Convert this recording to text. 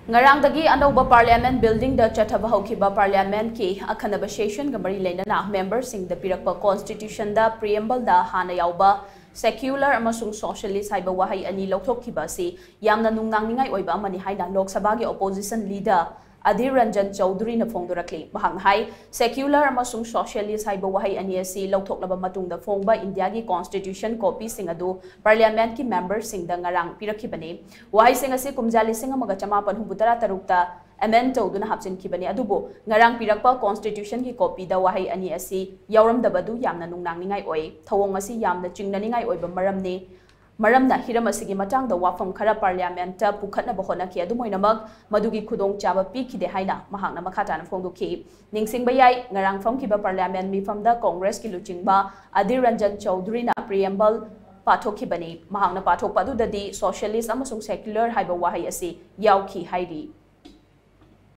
Ngarangdagi anauba parliament building da chathaba haukiba parliament ki akhanaba session ga mari leinana members sing da pirakpa constitution da preamble da hana yauba secular amasung socialist haiba wahei ani louthokkhiba si yamna nungnangningai oiba amani haina Lok Sabha gi opposition leader Adhir Ranjan Chowdhury na phongdorakli mahang hai secular amasung socialist haiba wahei ani asi louthoklaba matungda phongba India gi constitution copy sing adu parliament ki members sing da ngarang pirakhibani wahei sing asi kumjali sing amaga chamapan hubutara tarukta amend tawduna hapchin khibani adubo ngarang pirakpa constitution ki copy da wahei ani asi yauramdabadu yamna nungnangningai oi thawong asi yamna chingnaningai oiba maramna hiram asigi matang da wafam khara parliament ta pukhatna bahona ki adu moinamak madugi khudong chaba pi khide haina mahakna makhata na phongdokhi ningsing bayai ngarang fam khiba parliament mi fam da congress ki luchingba Adhir Ranjan Chowdhury na preamble pathokibani mahakna pathok padu dadi socialist amasung secular haiba wahei asi yauki hairi